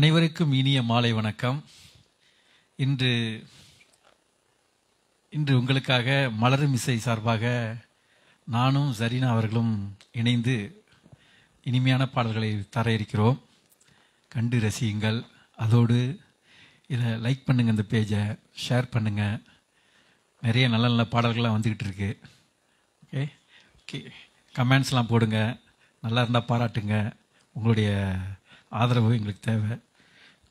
அனைவருக்கும் இனிய மாலை வணக்கம். இன்று உங்களுக்காக மலரும் இசை சார்பாக நானும் ஜரீனா அவர்களும் இணைந்து இனிமையான பாடல்களை தர இருக்கிறோம். கண்டு ரசியுங்கள். அதோடு இதை லைக் பண்ணுங்கள், இந்த பேஜை ஷேர் பண்ணுங்கள். நிறைய நல்ல நல்ல பாடல்கள்லாம் வந்துக்கிட்டு இருக்கு. ஓகே ஓகே கமெண்ட்ஸ்லாம் போடுங்க. நல்லா இருந்தால் பாராட்டுங்க. உங்களுடைய ஆதரவு எங்களுக்கு தேவை.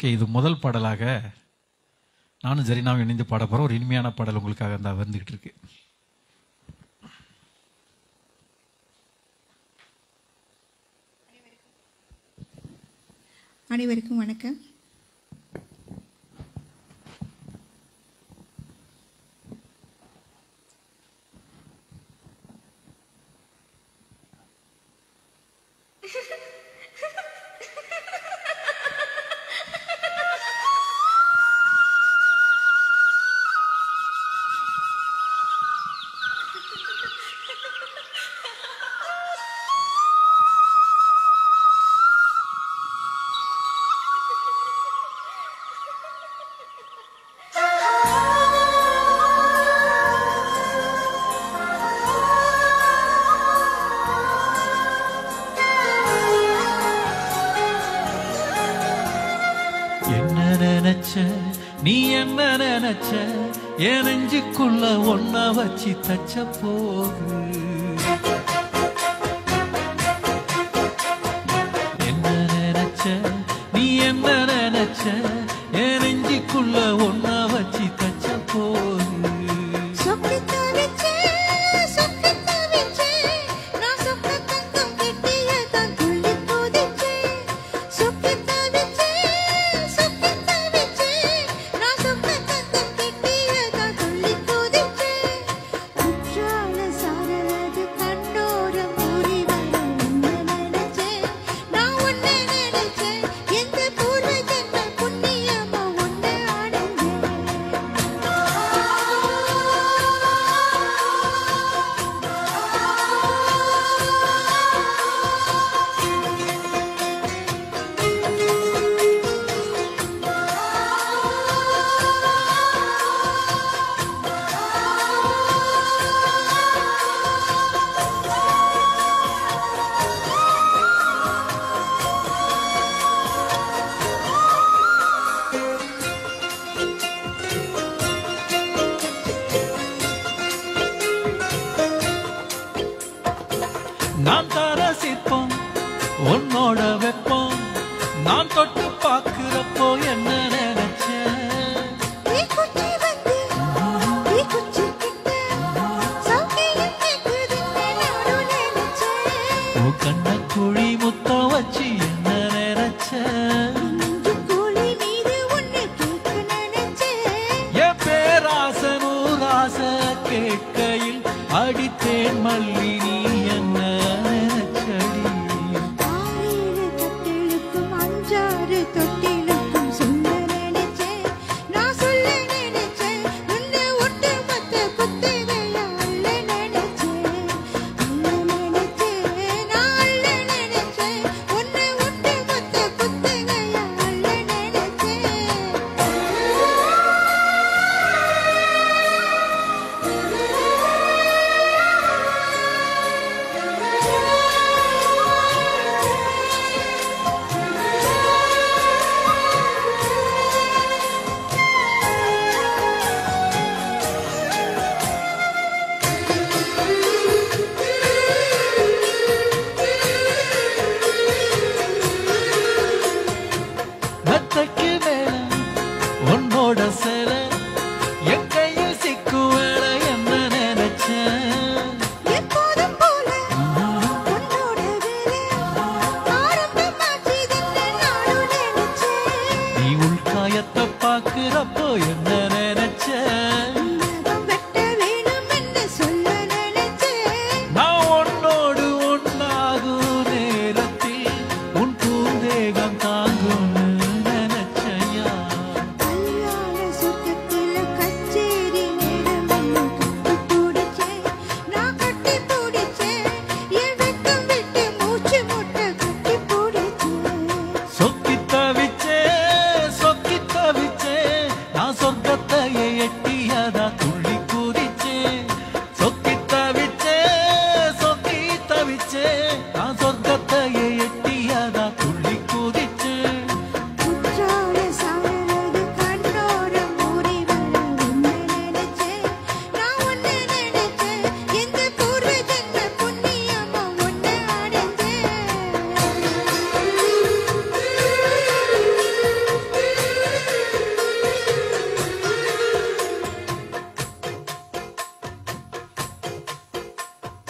ஓகே, இது முதல் பாடலாக நானும் ஜரீனாவும் இணைந்து பாட போகிறோம். ஒரு இனிமையான பாடல் உங்களுக்காக தான் வந்துக்கிட்டு இருக்கு. அனைவருக்கும் வணக்கம். நீ என்ன நினைச்ச, என் நெஞ்சுக்குள்ள ஒன்ன வச்சு தச்ச போது. என்ன நினைச்ச, நீ என்ன நினைச்ச, என் நெஞ்சுக்குள்ள ஒன்ன வச்சு தச்ச போது. நான் தர சிற்பம் உன்னோட வெப்பம், நான் தொட்டு பார்க்கிறப்போ என்ன நினைச்சேன். கண்ண குழி முத்தம் வச்சு என்ன நினைச்சேன். என் பேராச நூறாச கேட்கையில் அடித்தேன் மல்லி நீ என்ன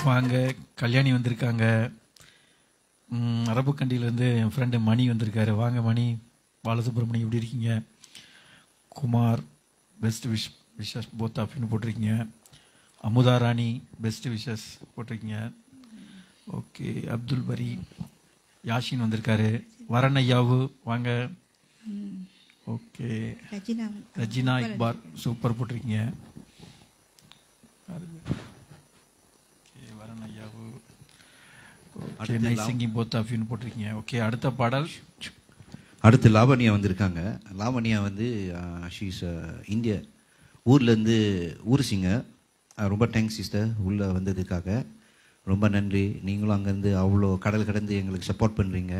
வாங்க. கல்யாணி வந்திருக்காங்க. அரபுக்கண்டியிலேருந்து என் ஃப்ரெண்டு மணி வந்திருக்காரு. வாங்க மணி. பாலசுப்ரமணியம் எப்படி இருக்கீங்க? குமார் பெஸ்ட் விஷஸ் போத் ஆஃப்னு போட்டிருக்கீங்க. அமுதா ராணி பெஸ்ட் விஷஸ் போட்டிருக்கீங்க. ஓகே. அப்துல் பரி, யாஷின் வந்திருக்காரு. வரன் ஐயாவு வாங்க. ஓகே. ரஜினா இக்பார் சூப்பர் போட்டிருக்கீங்க. வரன் ஐயாவு சிங்கிங் போத் ஆஃப்னு போட்டிருக்கீங்க. ஓகே. அடுத்த பாடல். அடுத்து லாவண்யா வந்திருக்காங்க. லாவண்யா வந்து ஷீஸ் இந்தியா ஊர்லேருந்து ஊர் சிங்கர். ரொம்ப தேங்க்ஸ் சிஸ்டர் உள்ளே வந்ததுக்காக. ரொம்ப நன்றி. நீங்களும் அங்கேருந்து அவ்வளோ கடல் கடந்து எங்களுக்கு சப்போர்ட் பண்ணுறீங்க.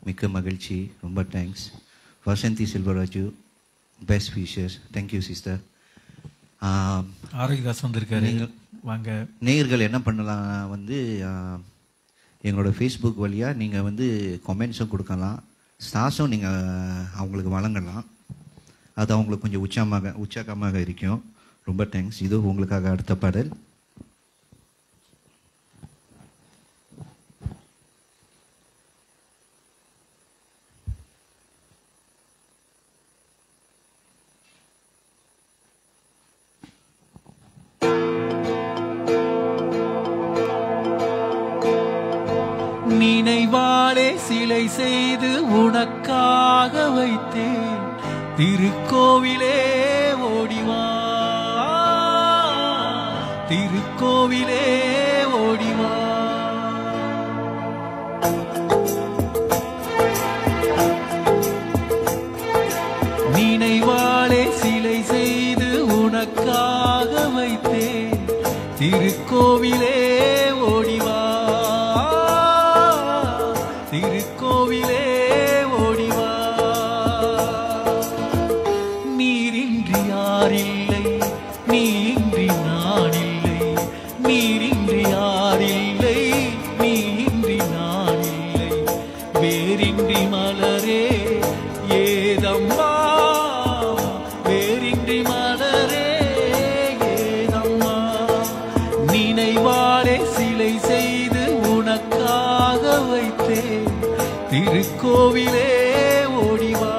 மிக்க மகிழ்ச்சி. ரொம்ப thanks. Vasanthi Selvaraju best wishes. Thank you sister. Arokiyadas வந்திருக்காரு. வாங்க. நேயர்கள் என்ன பண்ணலாம் வந்து எங்களோட ஃபேஸ்புக் வழியாக நீங்கள் வந்து கமெண்ட்ஸும் கொடுக்கலாம், ஸ்டார்ஸும் நீங்கள் அவங்களுக்கு வழங்கலாம். அது அவங்களுக்கு கொஞ்சம் உற்சாகமாக இருக்கும். ரொம்ப தேங்க்ஸ். இது உங்களுக்காக அடுத்த பாடல். நினைவாலே சிலை செய்து உனக்காக வைத்தேன், திருக்கோவிலே ஓடிவா, திருக்கோவிலே ஓடிவா. நினைவாலே சிலை செய்து உனக்காக வைத்தேன், திருக்கோவிலே ஓடிவா, திருக்கோவிலே ஓடிவா. நீரின்றி யாரில்லை, நீயின்றி நான் இல்லை, நீரின்றி யாரில்லை, நீயின்றி நான் இல்லை, வேரின்றி மலரே ஏதம்மா, வேரின்றி மலரே ஏதம்மா. நினைவாலே சிலை செய்து உனக்காக வைத்தேன், திருக்கோவிலே ஓடிவா.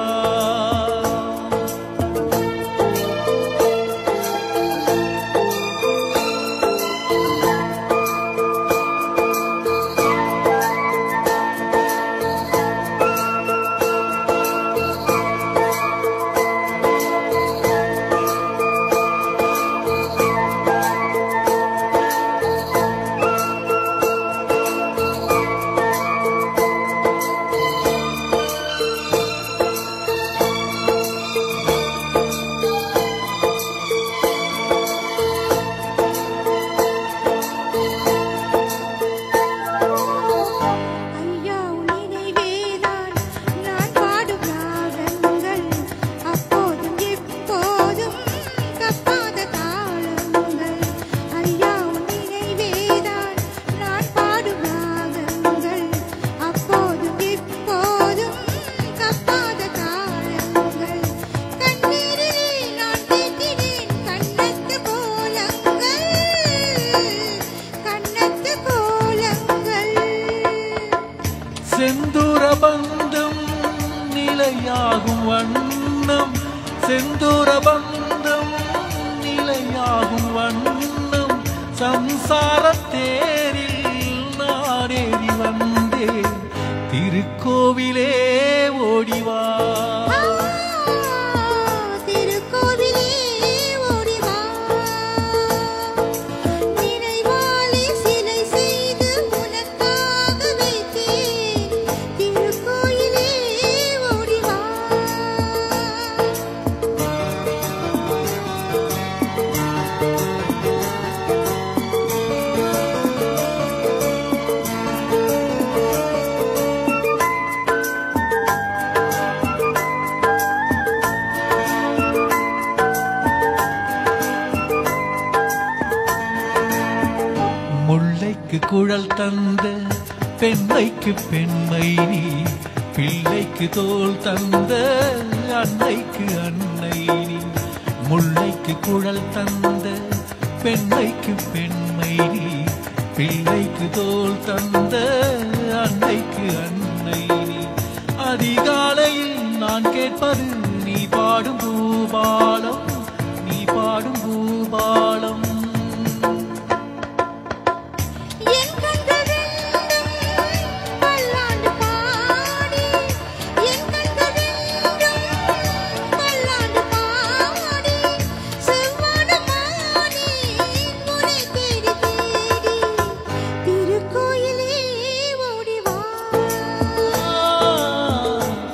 செந்தூர பந்தம் நிலையாகும் வண்ணம், செந்தூர பந்தம் நிலையாகும் வண்ணம், சம்சாரத்தேரில் நாடேறி வந்தேன், திருக்கோவிலே ஓடிவா, திருக்கோவிலே ஓடிவா. நினைவாலே சிலை செய்து உனக்காக வைத்தேன், திருக்கோயிலே ஓடிவா. முல்லைக்கு குழல் தந்த பெண்மைக்கு பெண்மை நீ, பிள்ளைக்கு தோள் தந்த அன்னைக்கு அன்னை நீ. முல்லைக்கு குழல் தந்த பெண்மைக்கு பெண்மை நீ, பிள்ளைக்கு தோள் தந்த அன்னைக்கு அன்னை நீ. அதிகாலையில் நான் கேட்பது நீ பாடும் பூபாலம், நீ பாடும் பூபாலம்.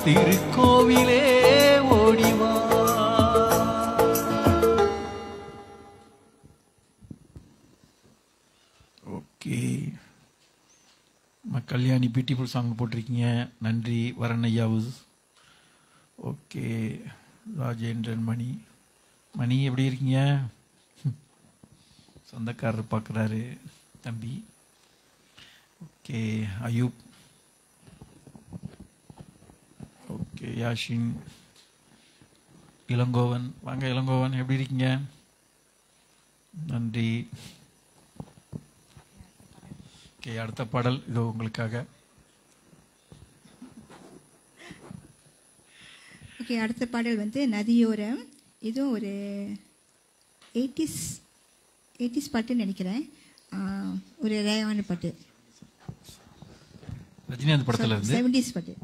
திருக்கோவிலே ஓடிவா. ஓகே, கல்யாணி பியூட்டிஃபுல் சாங் போட்டிருக்கீங்க, நன்றி. வரன் ஐயாவுஸ். ஓகே, ராஜேந்திரன் மணி. மணி எப்படி இருக்கீங்க? சொந்தக்காரர் பார்க்குறாரு தம்பி. ஓகே, அயூப். ஓகே, யாஷின். இளங்கோவன், வாங்க இளங்கோவன், எப்படி இருக்கீங்க? நன்றி. ஓகே, அடுத்த பாடல் இதோ உங்களுக்காக. ஓகே, அடுத்த பாடல் வந்து நதியோரம். இதுவும் ஒரு 80s பாட்டுன்னு நினைக்கிறேன். ஒரு ரேவான பாட்டு, ரஜினிகாந்த் படத்தில் இருந்து 70s பாட்டு.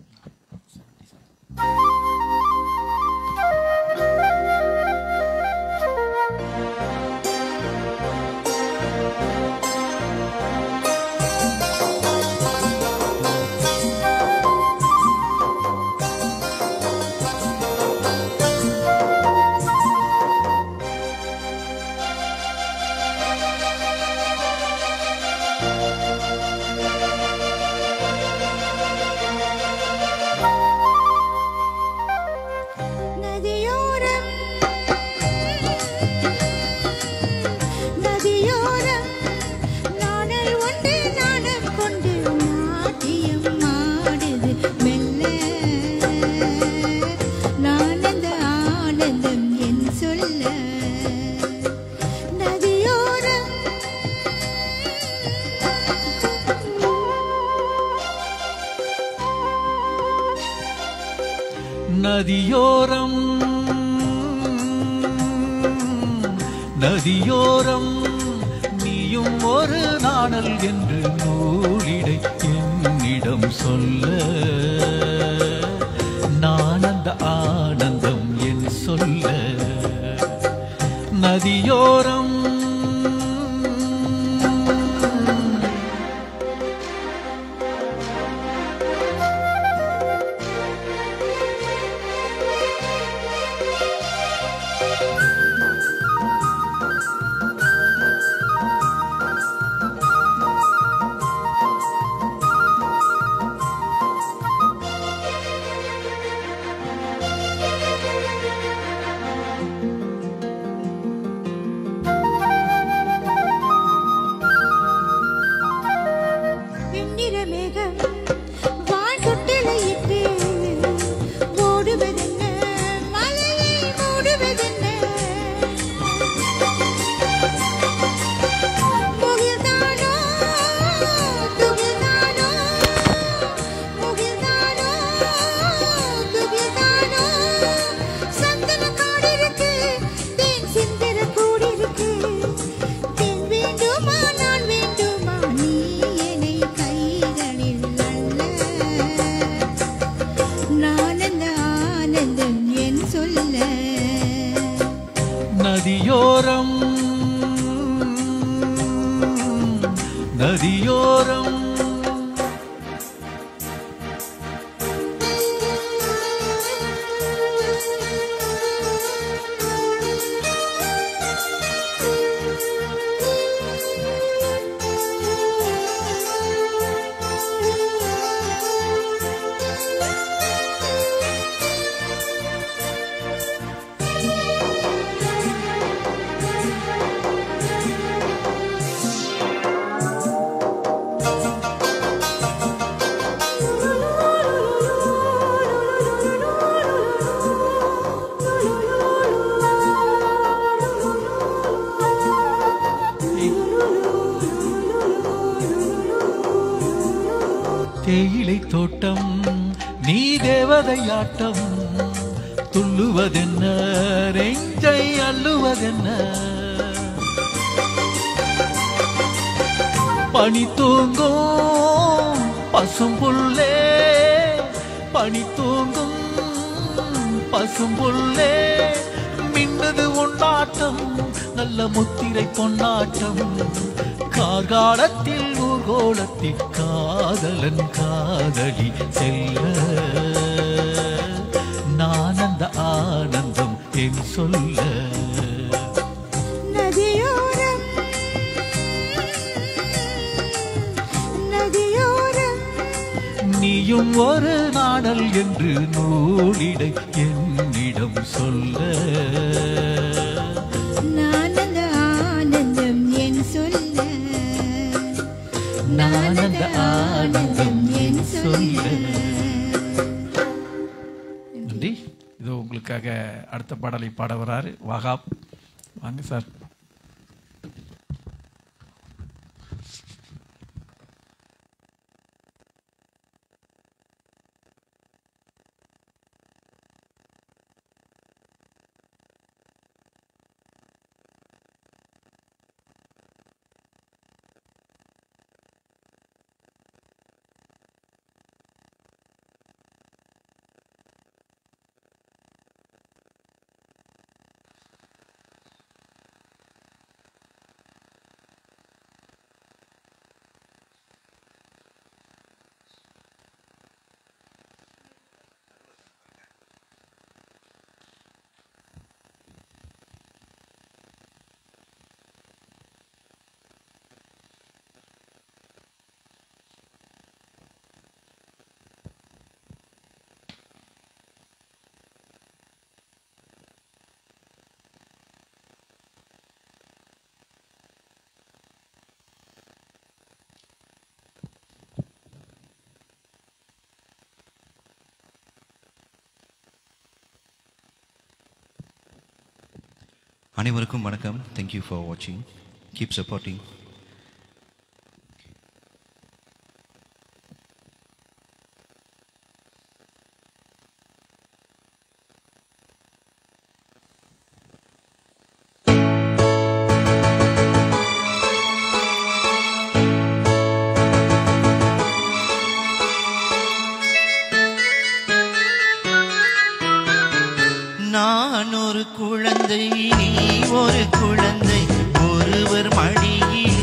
நதியோரம் நதியோரம் நீயும் ஒரு நாணல் என்று நூலிடை என்னிடம் சொல்ல, நான் அந்த ஆனந்தம் என் சொல்ல. நதியோரம் நதியோரம் நதியோரம் தேயிலை தோட்டம் நீ தேவதையாட்டம் துள்ளுவதென்ன நெஞ்சை அள்ளுவதென்ன பனி தூங்கும் பசும்புல்லே பனி தூங்கும் பசும்புல்லே மின்னது உன்னாட்டம் நல்ல முத்திரை பொன்னாட்டம் கார்காலத்தில் ஊர்கோலத்தில் காதலன் காதலி செல்ல நான் அந்த ஆனந்தம் என் சொல்ல நதியோரம் நதியோரம் நீயும் ஒரு நாடல் என்று நூலிடை என்னிடம் சொல்ல நான் அந்த ஆனந்தம் என் சொல்ல நான் அந்த ஆனந்தம் என் சொல்ல. நன்றி. இதோ உங்களுக்காக அடுத்த பாடலை பாட வராரு வஹாப். வாங்க சார். அனைவருக்கும் வணக்கம். தேங்க்யூ ஃபார் வாட்சிங். Keep supporting. நான் ஒரு குழந்தை, நீ ஒரு குழந்தை, ஒருவர் மடியில்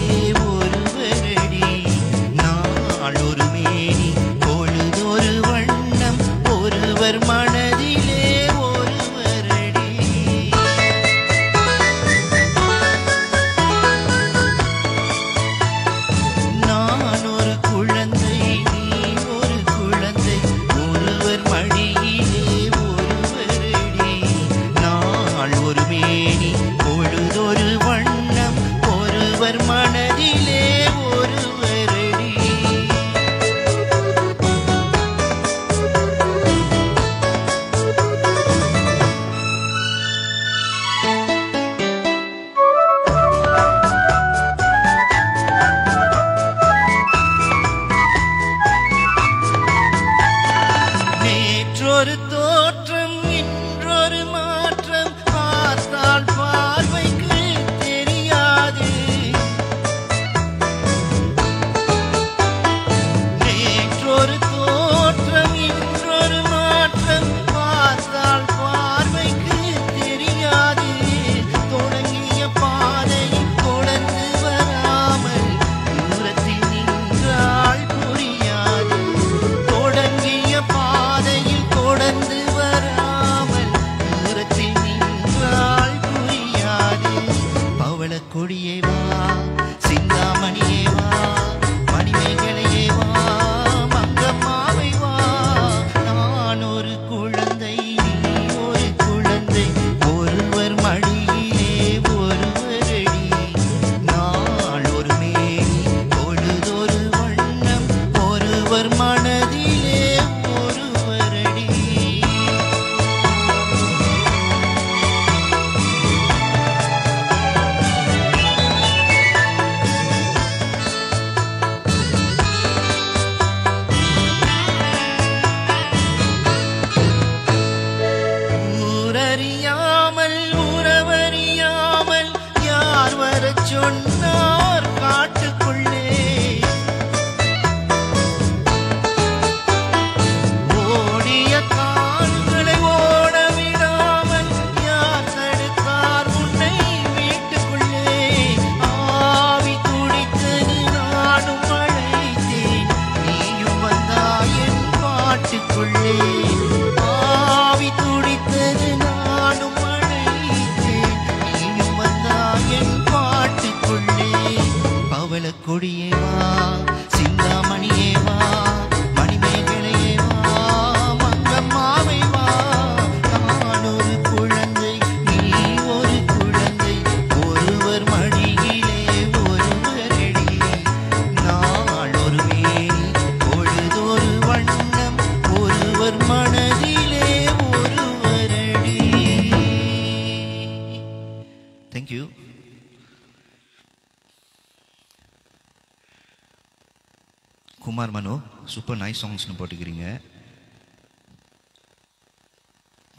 குமார் மனோ சூப்பர் நைஸ் சாங்ஸ்னு போட்டுக்கிறீங்க.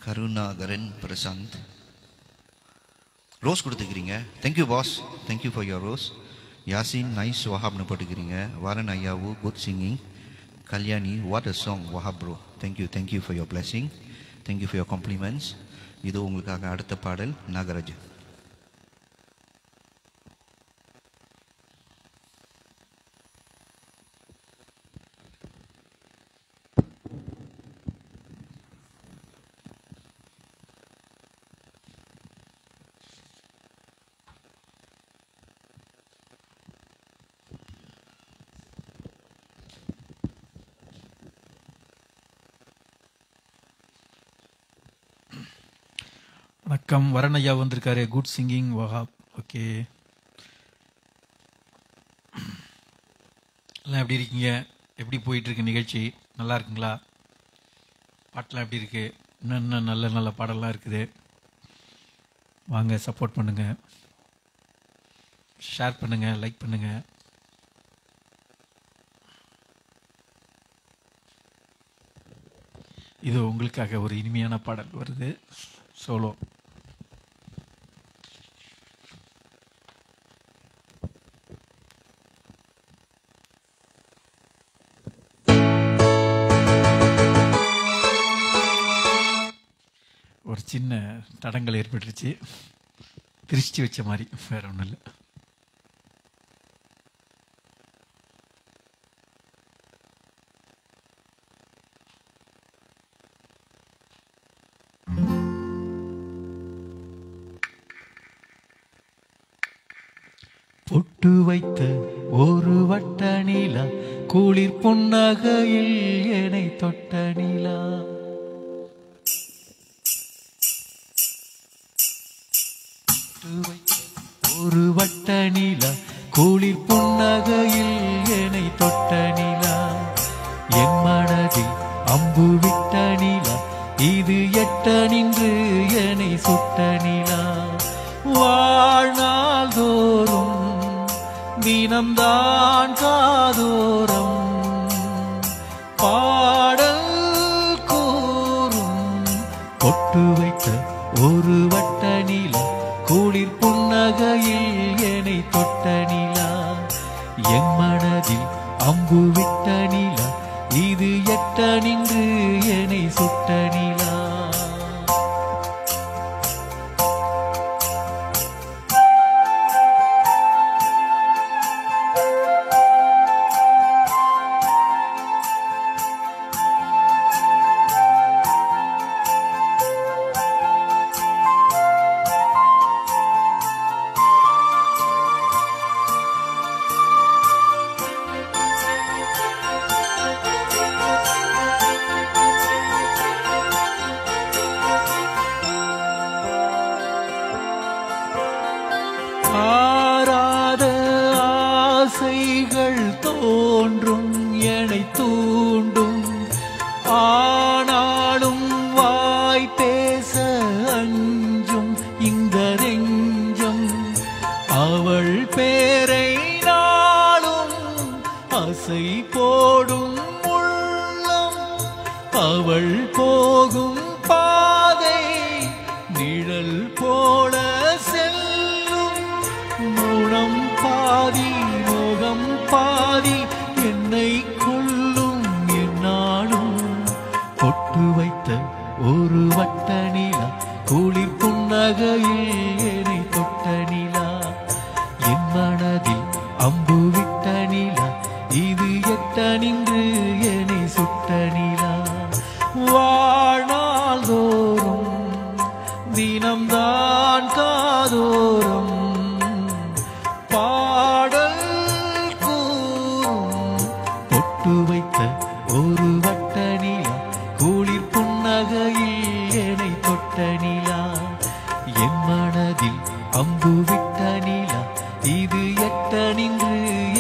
கருணாகரன் பிரசாந்த் ரோஸ் கொடுத்துக்கிறீங்க. Thank you boss, thank you for your rose. Yasin nice வஹாப்னு போட்டுக்கிறீங்க. வாரன் ஐயாவு good singing. Kalyani what a song Wahab bro. Thank you for your blessing, thank you for your compliments. இது உங்களுக்காக அடுத்த பாடல் நாகராஜ். வணக்கம். வரன் ஐயா வந்திருக்காரு. Good singing Wahab. ஓகே, எல்லாம் எப்படி இருக்கீங்க? எப்படி போயிட்டு இருக்கு நிகழ்ச்சி? நல்லா இருக்குங்களா? பாட்டெலாம் எப்படி இருக்கு? இன்னும் நல்ல நல்ல பாடலாம் இருக்குது. வாங்க சப்போர்ட் பண்ணுங்க, ஷேர் பண்ணுங்க, லைக் பண்ணுங்க. இது உங்களுக்காக ஒரு இனிமையான பாடல் வருது, சோலோ. ஒரு சின்ன தடங்கள் ஏற்பட்டுருச்சு, திருச்சி வச்ச மாதிரி, வேற ஒன்றும் இல்லை. பொட்டு வைத்த ஒரு வட்ட நிலா, குளிர் புன்னகையில் என்னை தொட்ட நிலா. ஒரு வட்ட நிலா, குளிர் புன்னகையில் என்னை தொட்ட நிலா. என் மனதில் அம்பு விட்ட நிலா, இது எட்ட நின்று என்னை சுட்ட நிலா. வாழ்நாள் தோறும் தினம்தான் காதோரம் பாடல் கூறும். பொட்டு வைத்த ஒரு வட்ட நிலா, குளிர் புன்னகையில் என்னை தொட்ட நிலா. என் மனதில் அம்பு விட்ட நிலா, இது எட்ட நின்று என்னை சுட்ட நிலா. ஆராத ஆசைகள் தோன்றும், என்னை தூண்டும். ஆனாலும் வாய் பேச அஞ்சும் இந்த நெஞ்சம். அவள் பேரை நாளும் ஆசை போடும் உள்ளம். அவள் போகும் பாதை நிழல் போல செல்லும். மூலம் பாதி மோகம் பாதி என்னை கொல்லும் என்னாலும். பொட்டு வைத்த ஒரு வட்ட நிலா, குளிர் புன்னகையில் என்னை தொட்ட நிலா. என் மனதில் அம்பு விட்ட நிலா, இது எட்ட நின்று என்னை சுட்ட நிலா. வாழ்நாள் தோறும் தினம்தான் காதோரம் பாடல் கூறும். பொட்டு வைத்த ஒரு வட்ட நிலா, குளிர் புன்னகையில் என்னை தொட்ட நிலா. என் மனதில் அம்பு விட்ட நிலா, இது எட்ட நின்று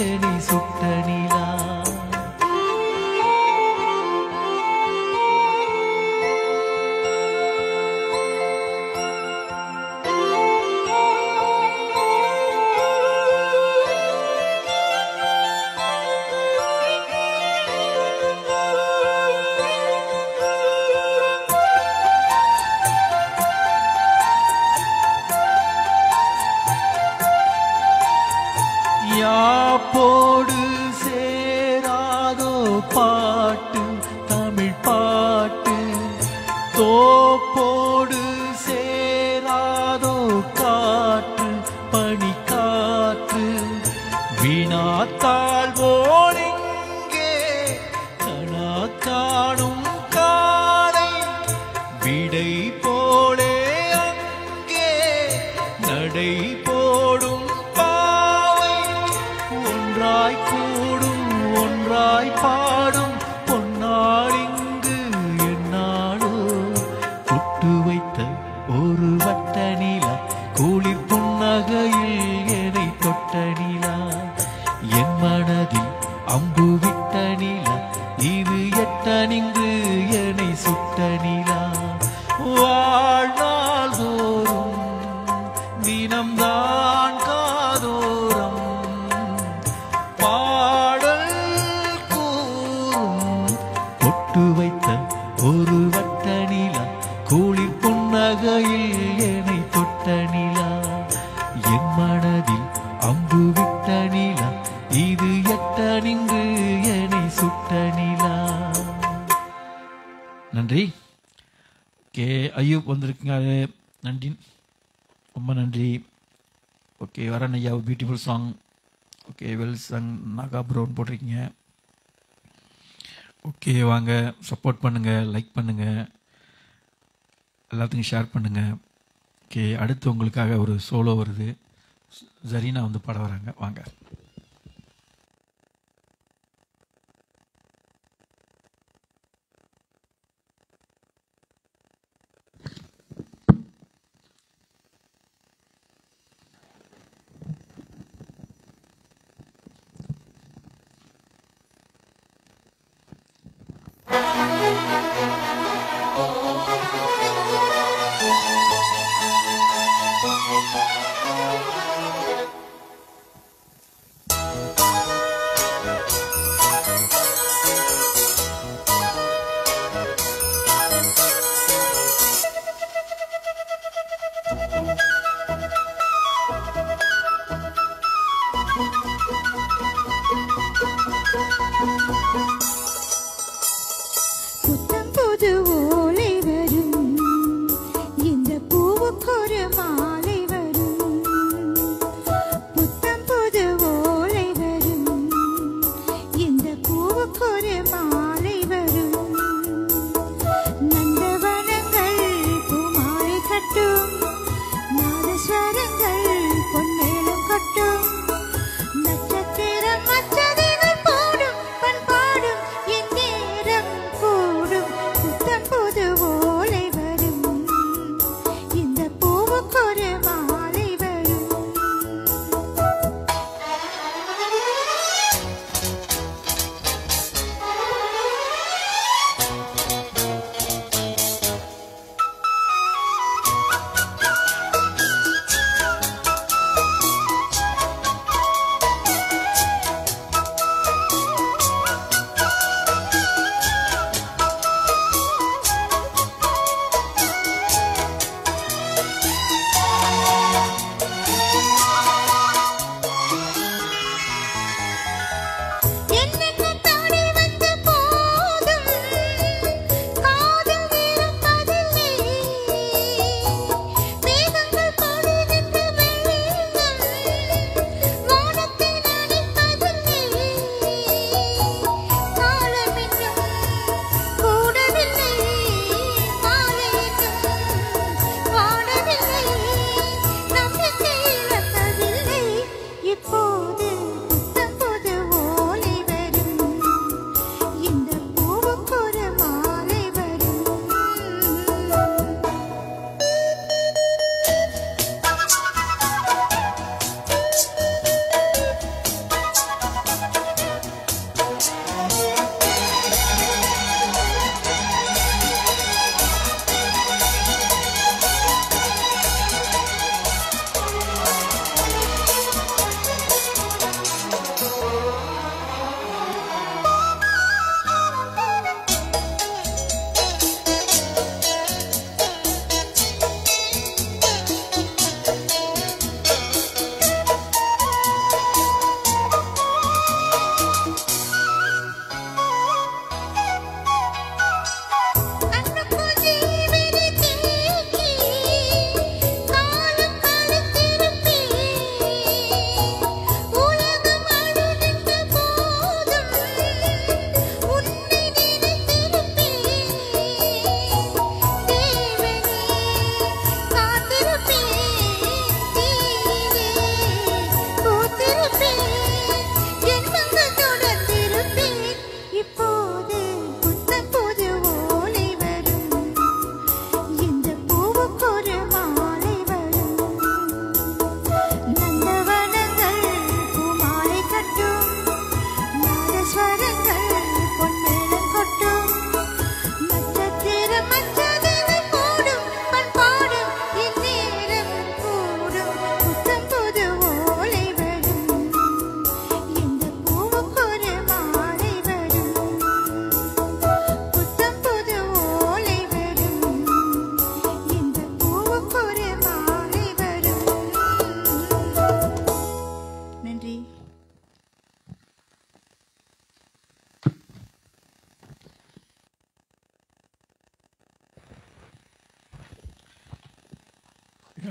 என்னை சுட்ட நிலா. பாடலாய் பாடும் பொன்னாள் இங்கு என்னாளோ பொட்டு வைத்த ஒரு வட்ட நிலா குளிர் புன்னகையில் என்னை தொட்ட நிலா என் மனதில் அம்பு விட்ட நிலா இது எட்ட நின்று என்னை சுட்ட நிலா வாழ்நாள் தோறும் தினம்தான் காதோரம் பாடல் கூறும் பொட்டு வைத்த ஒரு வட்ட நிலா குளிர் புன்னகையில் என்னை தொட்ட நிலா என் மனதில் அம்பு விட்ட நிலா இது எட்ட நின்று என்னை சுட்ட நிலா. நன்றி. ஓகே, ஐயூப் வந்திருக்காரு, நன்றி, ரொம்ப நன்றி. ஓகே, வரன் ஐயா beautiful song. Okay, well sung Naga brown போட்டிருக்கீங்க. ஓகே, வாங்க சப்போர்ட் பண்ணுங்கள், லைக் பண்ணுங்கள், எல்லாத்துக்கும் ஷேர் பண்ணுங்கள். ஓகே, அடுத்து உங்களுக்காக ஒரு சோலோ வருது, ஜரீனா வந்து பாட வராங்க, வாங்க.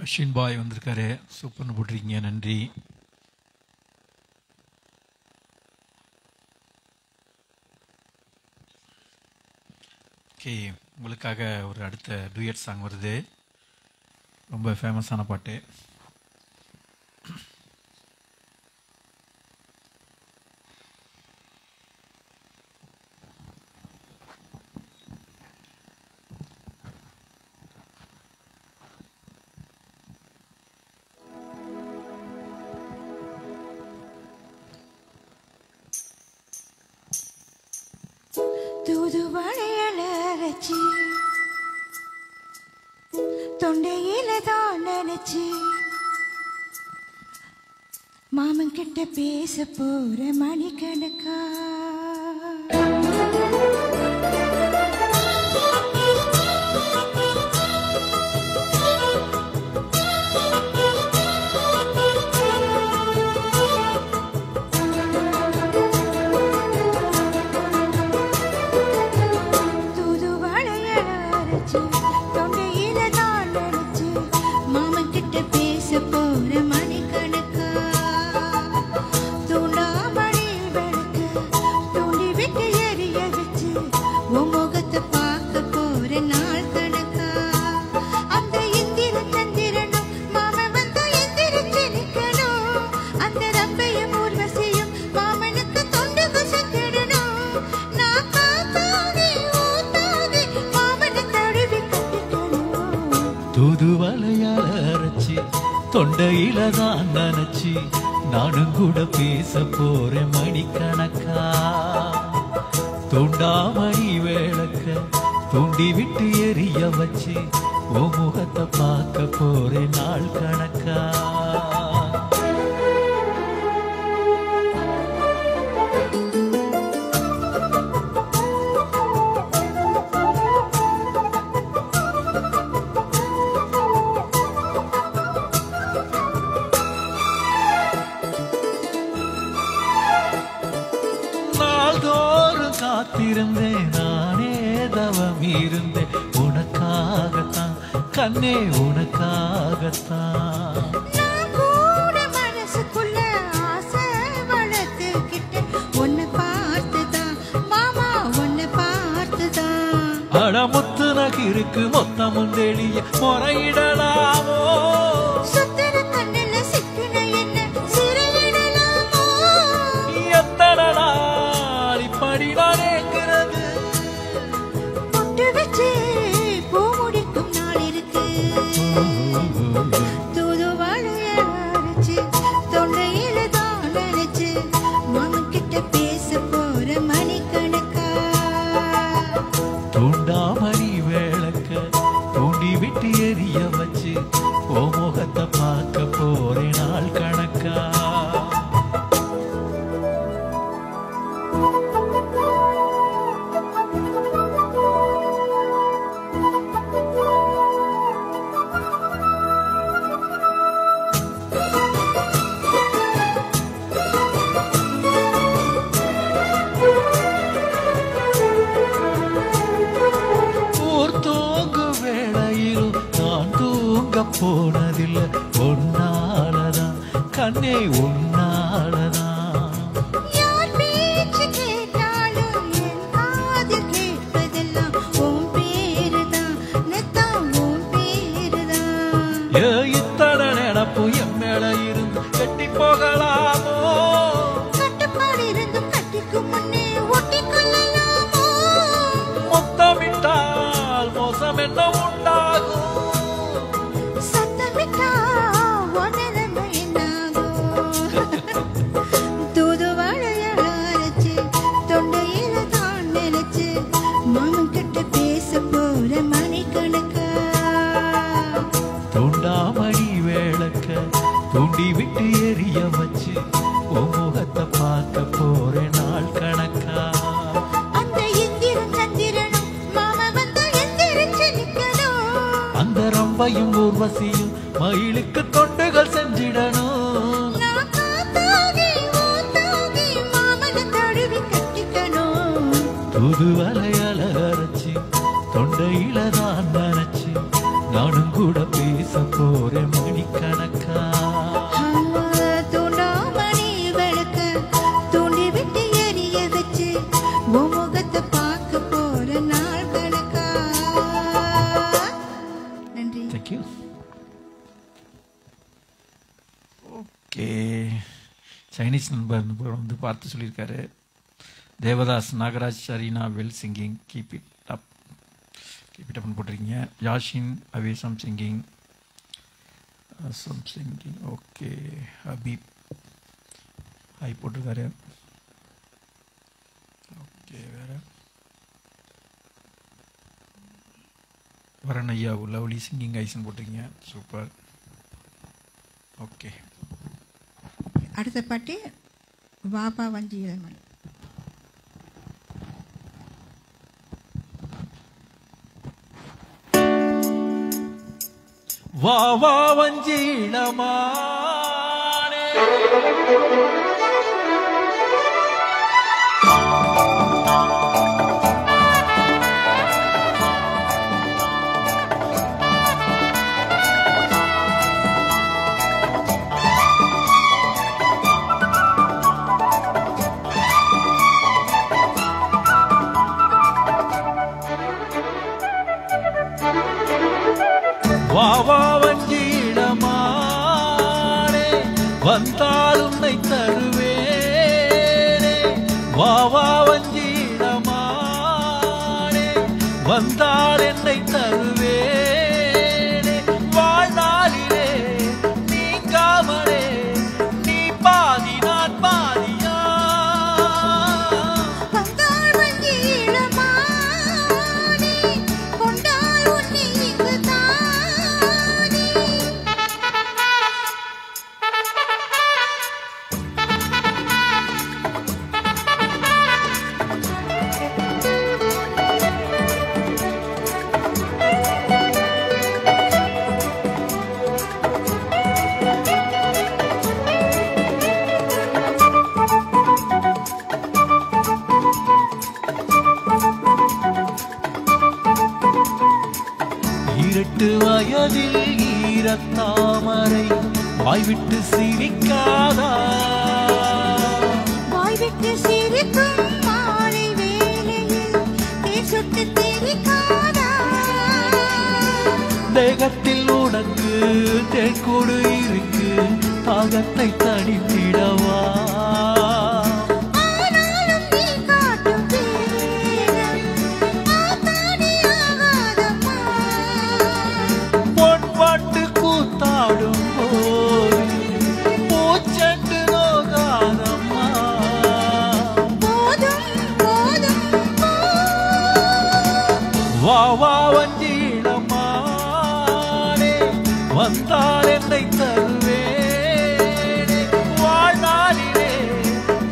அஸ்வின் பாய் வந்திருக்காரு, சூப்பர்னு போட்டிருக்கீங்க, நன்றி. ஓகே, உங்களுக்காக ஒரு அடுத்த டூயட் சாங் வருது, ரொம்ப ஃபேமஸான பாட்டு. தூதுவளையலரைச்சி தொண்டையில தான் நினைச்சு மாமன் கிட்ட பேச போற மணிக்கணக்கா. தொண்டையில தான் நினைச்சு மாமன் கிட்ட பேச போற மணிக்கணக்கா. தூண்டாமணி விளக்கு தூண்டி விட்டு எரிய வச்சு உன் முகத்தை பார்க்க போற நாள் கணக்கா. அந்த இந்திர சந்திரனும் மாமன் வந்து எந்திரிச்சு நிக்கணும். அந்த ரப்பையும் ஊர்வசியும் மாமனுக்கு தொண்டு குசக்கிடணும். நான் காத்தாதே ஊத்தாதே மாமனை தழுவி கட்டிக்கணும். தூதுவளையால அரைச்சி தொண்டையில தான் நினைச்சி நானும் கூட பேச போறேன் மணிக்கணக்கா. தூண்டாமணி விளக்க தூண்டி விட்டு எரிய வச்சு உன் முகத்தை பார்க்க போறேன் நாள் கணக்கா. நாள்தோறும் காத்திருந்தேன், நானே தவம் இருந்தேன் உனக்காகத்தான் கண்ணே, உனக்காகத்தான். நான் கூட மனசுக்குள்ள ஆசை வளர்த்துக்கிட்டேன் உன்னை பார்த்துதான் மாமா, உன்னை பார்த்துதான். அடமுத்து நகிருக்கு மொத்தமும் தெளிய முறையிடலாமோ, சுத்திர கண்ணில சிக்கின என்ன சிறையிடலாமோ. எத்தனை நாள் இப்படி நான் ஏங்குறது. பொட்டு வச்சு பூ முடிக்கும் நாள் இருக்கு. தூதுவளைய அரைச்சு தொண்டையில தான் நினைச்சு மாமன் கிட்ட பேச போற மணிக்கணக்கா. தூண்டாமணி விளக்க தூண்டி விட்டு எரிய வச்சு ஓ முகத்தை பார்க்க போறேன் நாள் கணக்கா. ஊர் தூங்கு வேளையிலும் நான் தூங்க போனதில்லை உன்னாலதான் கண்ணே, உன்னாலதான். யார் பேச்சு கேட்டாலும் என் காதில் கேட்பதெல்லாம் உன் பேருதான், நெத்தம் உன் பேருதான். ஏ இத்தனை நினப்பு என் மேல இருந்து கட்டி போகலாமோ, கட்டுப்பாடு இருந்தும் கட்டிக்கும் முன்னே ஒட்டிக்கொள்ளலாமோ. முத்தமிட்டால் மோசம் என்ன உண்டாகும். சத்தமிட்டா உனதன்மை என்னாகும். தூதுவளையால அரைச்சு தொண்டையில தான் நினைச்சு மாமன் கிட்ட பேச போற மணிக்கணக்கா. தூண்டாமணி விளக்க தூண்டி விட்டு எரிய வச்சு உன் முகத்தை பார்க்க போறேன் நாள் கணக்கா. அந்த இந்திரன் சந்திரனும் மாமா வந்து எந்திரிச்சு நிக்கணும். அந்த ரம்பையும் ஊர்வசியும் மயிலுக்கு தொண்டுகள் செஞ்சிடணும். நான் காத்தாகி ஊத்தாகி மாமனை தழுவி கட்டிக்கணும். தூதுவளையால அரைச்சி தொண்டையில தான் நினைச்சு நானும் கூட பேச போறேன் மணிக்கணக்கா. தூண்டாமணி விளக்க தூண்டி விட்டு எரிய வச்சு உன் முகத்தை பார்க்க போற நாள் கணக்கா. நன்றி. தேங்க்யூ. ஓகே, சைனீஸ் நண்பர் வந்து பார்த்து சொல்லியிருக்காரு. தேவதாஸ் நாகராஜ் சரினா well singing, keep it up போட்டிருக்கீங்க. Yasin awesome singing, okay. Habeeb hi போட்டிருக்காரு. ஓகே, வேற வரன் ஐயா லவ்லி சிங்கிங் ஐசன் போட்டிருக்கீங்க, சூப்பர். ஓகே, அடுத்த பாட்டு வாபா வஞ்சி இளமலை. வா வா வஞ்சிடமானே, வா வா வஞ்சிடமானே, வந்தால் உன்னை தருவேனே. வா வா வஞ்சிடமானே, வந்தால் என்னை தருவேனே. வாழ்நாளிலே நீங்காமலே நீ பாதி நான் பாதியா. வந்தாள் வஞ்சி இளமானே, கொண்டாள் உன்னை இங்கு தானே. இருட்டு வயதில் ஈரத்தாமரை வாய்விட்டு சிரிக்காதா. வாய்விட்டு சிரிக்கும் மாலை வேளையில் தேன் சுட்டு தெரிக்காதா. தேகத்தில் உனக்கு தேன்கூடு இருக்கு, தாகத்தை தணித்திடவா. ஆனாலும் நீ காட்டும் பேரம் ஆத்தாடி ஆகாதம்மா. பொன்பாட்டு கூத்தாடும் போது பூச்செண்டு நோகாதம்மா. போதும் போதும் போ. வா வா வஞ்சிடமானே, வந்தால் என்னை தருவேனே. வாழ்நாளிலே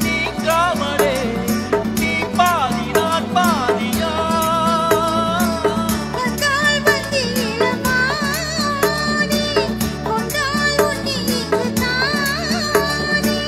நீங்காமலே நீ பாதி நான் பாதியா. வந்தாள் வஞ்சி இளமானே, கொண்டாள் உன்னை இங்கு தானே.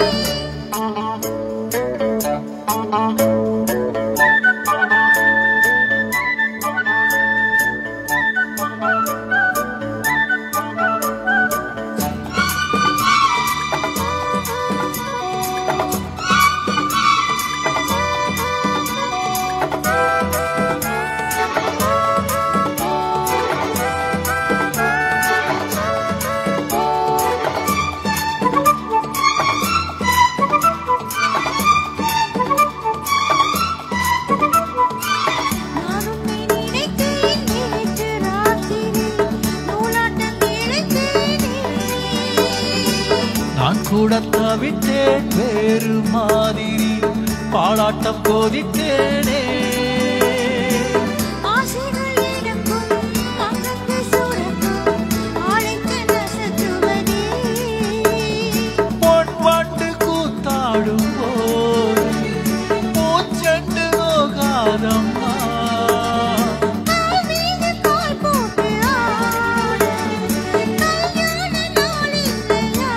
நான் உன்னை நினைத்தேன் நேற்று ராத்திரி நூலாட்டம் இழைத்தேனே. நான் கூட தவித்தேன் வேறு மாதிரி, பாலாட்டம் போதித்தேனே. ஆசைகள் எனக்கும் அங்கத்து சுரக்கும் ஆளைக்கு நசத்துவதே. பொன்வாண்டு கூத்தாடும் போது பூச்செண்டு நோகாதம்மா. கால் மீது கால் போட்டு ஆட கல்யாண நாள் இல்லையா.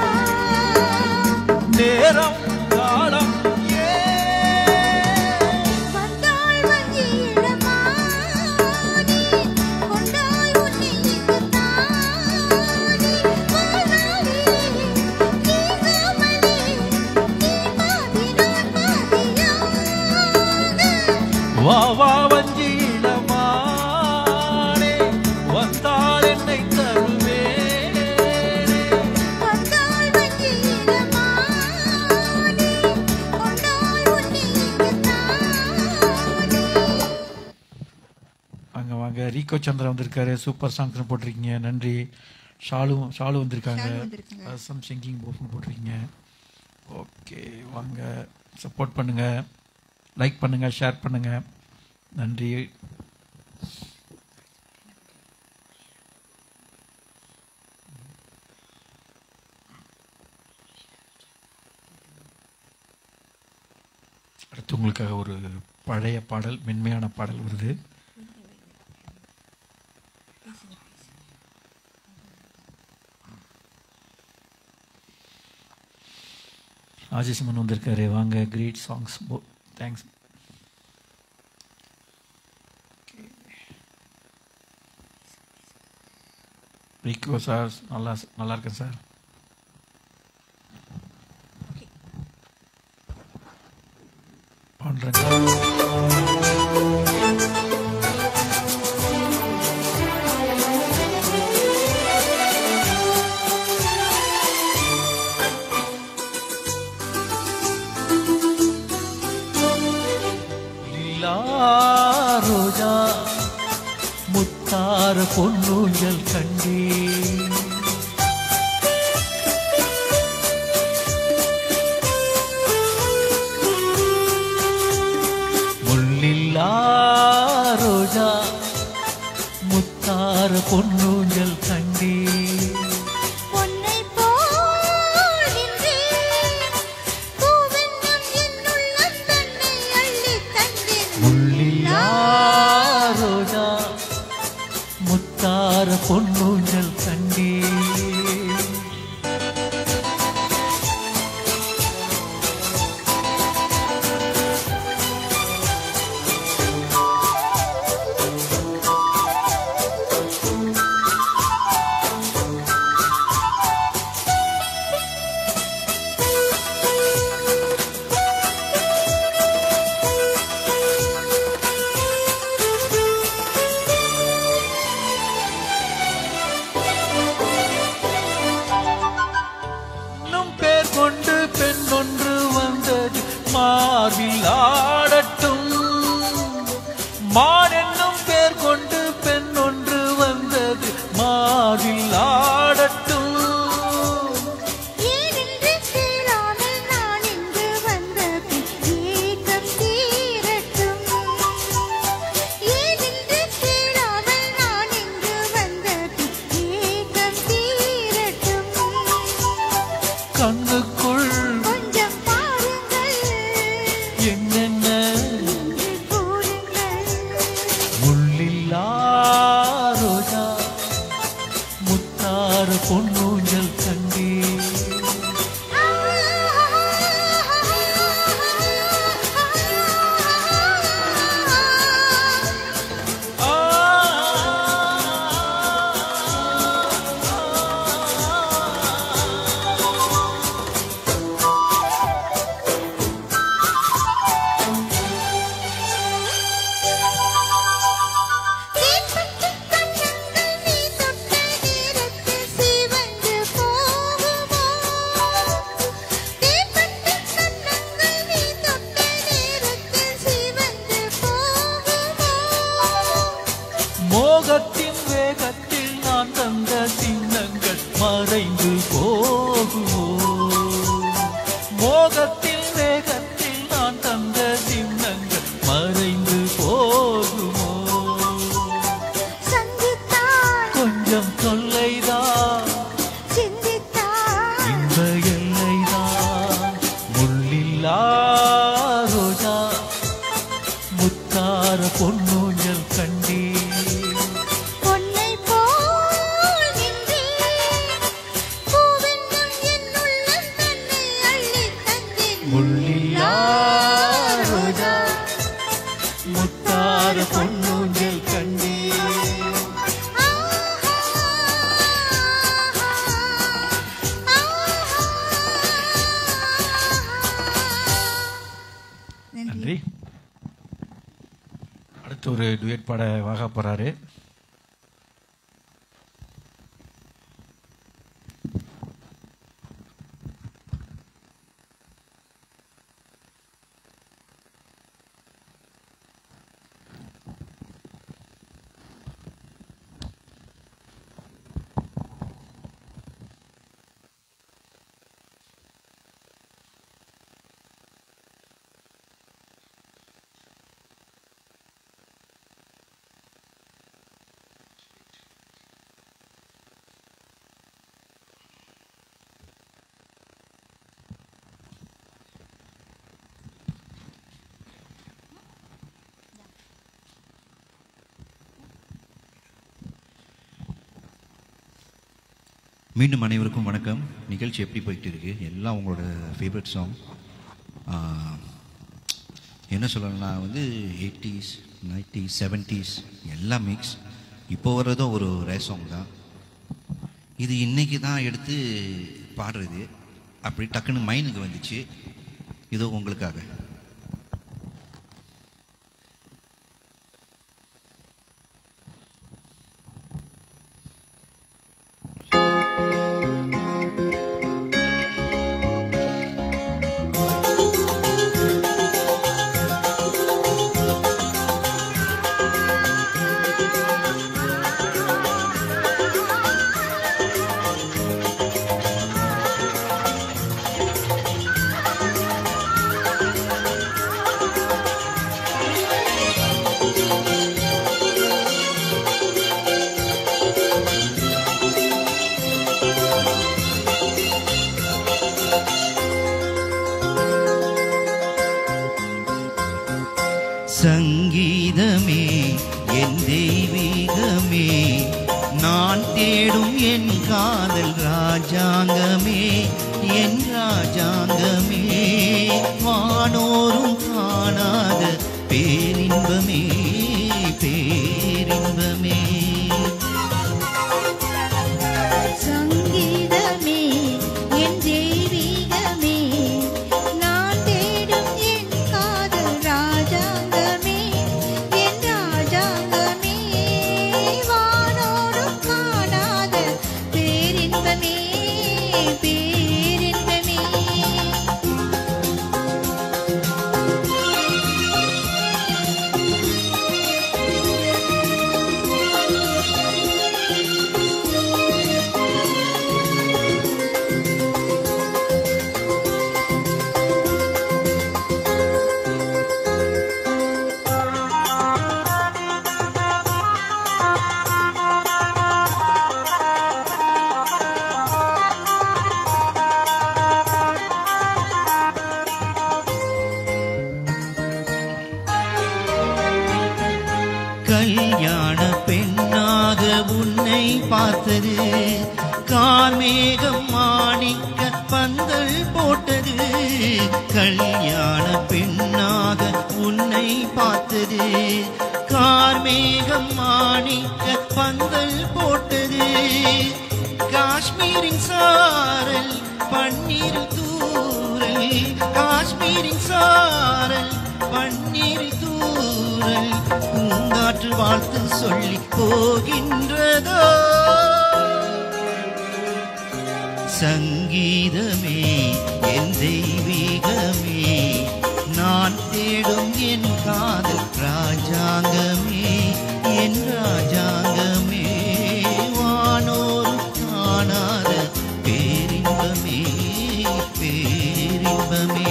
நேரம் காலம் வந்தாள் வஞ்சி இளமானே, கொண்டாள் உன்னை இங்கு தானே. வா வா வஞ்சி இளமானே வந்தால் என்னை தருவேனே வந்தால் வஞ்சி இளமானே கொண்டால் உன்னை இங்குத்தானே. அங்கே வாங்க. ரீகோ சந்திரா வந்திருக்காரு, சூப்பர் சாங்ஸ் போட்டிருக்கீங்க, நன்றி. ஷாலு வந்திருக்காங்க, ஷாலு வந்திருக்காங்க. சம் சிங்கிங் போஃப்னு போட்டிருக்கீங்க. ஓகே வாங்க, சப்போர்ட் பண்ணுங்க, லைக் பண்ணுங்க, ஷேர் பண்ணுங்க, நன்றி. அடுத்து உங்களுக்காக ஒரு பழைய பாடல், மென்மையான பாடல் வருது. ஆஜிசிமன் வந்திருக்காரு, வாங்க. Great songs, thanks. ரிக்கோ சார், நல்லா இருக்கேன் சார். பண்ணுறேங்க. ரோஜா முத்தார பொன்னூஞ்சல் கண்டே முள்ளில்லா ரோஜா முத்தார பொன்னூஞ்சல் கண்டே பொன்னை போல் நின்றேன் பூவென்னும் என்னுள்ளம் தன்னை அள்ளித் தந்தேன். முள்ளில்லா ரோஜா முத்தார பொன்னூஞ்சல் கண்டே கொண்டு பெண் ஒன்று வந்தது மார்பில் ஆடட்டும். மான் என்னும் பேர் கொண்டு பெண் ஒன்று வந்தது மார்பில் ஆடட்டும். ஏனென்று கேளாமல் நான் இங்கு வந்த பின் ஏக்கம் தீரட்டும். ஏனென்று கேளாமல் நான் இங்கு வந்த பின் ஏக்கம் தீரட்டும். கண்ணுக்குள் கொஞ்சம் பாருங்கள் என்னென்ன என்று கூறுங்கள். முள்ளில்லா ரோஜா முத்தார பொன்னூஞ்சல் கண்டே தேன்பட்டு கண்ணங்கள் நீ தொட்ட நேரத்தில் சிவந்து போகுமோ? தேன்பட்டு கண்ணங்கள் நீ தொட்ட நேரத்தில் சிவந்து போகுமோ? மோகத்தின் வேகத்தில் நான் தந்த சின்னங்கள் மறைந்து போகுமோ? மோகத்தின் வேகத்தில் நான் தந்த சின்னங்கள் மறைந்து போகுமோ? சந்தித்தால் கொஞ்சம் தொல்லைதான் சிந்தித்தால் இந்த எல்லைதான். முள்ளில்லா ரோஜா முத்தார பொன்னூஞ்சல் கண்டே பொன்னை போல் நின்றேன் பூவென்னும் என்னுள்ளம் தன்னை அள்ளித் தந்தேன். முள்ளில்லா ரோஜா முத்தார பொன்னூஞ்சல் கண்டே நன்றி. அடுத்து ஒரு டுயட் பாட வாக போகிறாரு. மீண்டும் அனைவருக்கும் வணக்கம். நிகழ்ச்சி எப்படி போயிட்டு இருக்கு? எல்லாம் உங்களோட ஃபேவரட் சாங். என்ன சொல்லணும்னா வந்து 80s 90s 70s எல்லாம் மிக்ஸ். இப்போ வர்றதும் ஒரு ரே சாங் தான். இது இன்னைக்கு தான் எடுத்து பாடுறது, அப்படி டக்குன்னு மைண்டுக்கு வந்துச்சு. இதோ உங்களுக்காக. சங்கீதமே என் தெய்வீகமே, நான் தேடும் என் காதல் ராஜாங்கமே, என் ராஜாங்கமே, வானோரும் காணாத பேரின்பமே, பேரின்பமே. சங்கீதமே என் தெய்வீகமே, நான் தேடும் என் காதல் ராஜாங்கமே, என் ராஜாங்கமே, வானோரும் காணாத பேரின்பமே, பேரின்பமே. கல்யாண பெண்ணாக உன்னை பார்த்தது, கார்மேகம் மாணிக்க பந்தல் போட்டது. கல்யாண பெண்ணாக உன்னை பார்த்தது, கார்மேகம் மாணிக்க பந்தல் போட்டது. காஷ்மீரின் சாரல் பன்னீரில் தூரல், காஷ்மீரின் சாரல் பன்னீரில் தூரல், பூங்காற்று வாழ்த்து சொல்லி போகின்றதோ. சங்கீதமே என் தெய்வீகமே, நான் தேடும் என் காதல் ராஜாங்கமே, என் ராஜாங்கமே, வானோரும் காணாத பேரின்பமே, பேரின்பமே.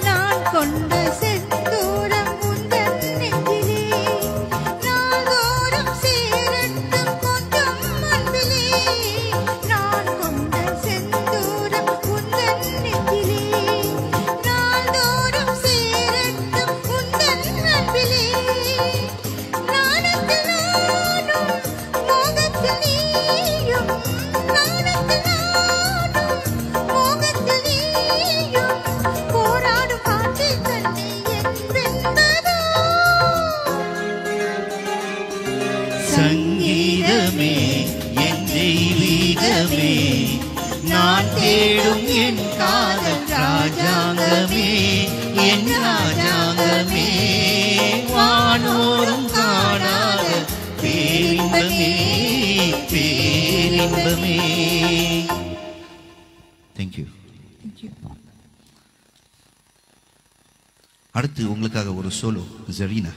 நான் கொண்ட செந்தூரம் உந்தன் நெஞ்சிலே, நாள்தோறும் சேரட்டும் கொஞ்சம் அன்பிலே. நான் கொண்ட செந்தூரம் உந்தன் நெஞ்சிலே, நாள்தோறும் அடுத்து உங்களுக்காக ஒரு சோலோ ஜரீனா.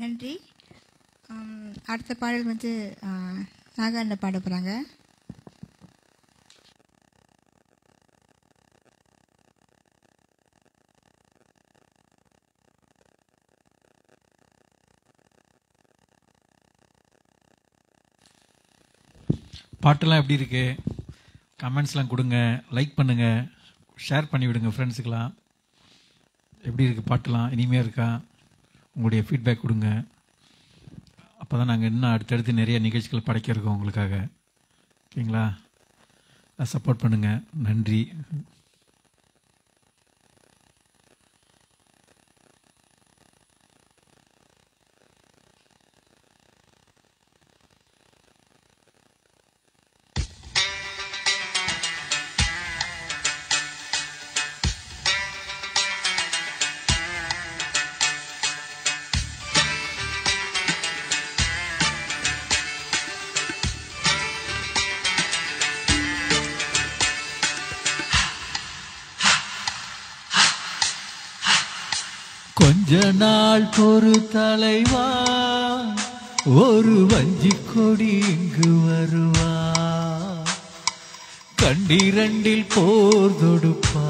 நன்றி. அடுத்த பாடல் வந்து நாகாண்ட பாட போகிறாங்க. பாட்டெல்லாம் எப்படி இருக்கு? கமெண்ட்ஸ்லாம் கொடுங்க, லைக் பண்ணுங்க, ஷேர் பண்ணி விடுங்க ஃப்ரெண்ட்ஸுக்கெல்லாம். எப்படி இருக்குது பாட்டெல்லாம்? இனிமையாக இருக்கா? உங்களுடைய ஃபீட்பேக் கொடுங்க. அப்போ தான் நாங்கள் இன்னும் அடுத்தடுத்து நிறைய நிகழ்ச்சிகள் படைக்கிறோம் உங்களுக்காக. ஓகேங்களா? சப்போர்ட் பண்ணுங்கள். நன்றி. கொஞ்ச நாள் பொறு தலைவா, ஒரு வஞ்சி கொடி இங்கு வருவா, கண்டிரண்டில் போர் தொடுப்பா,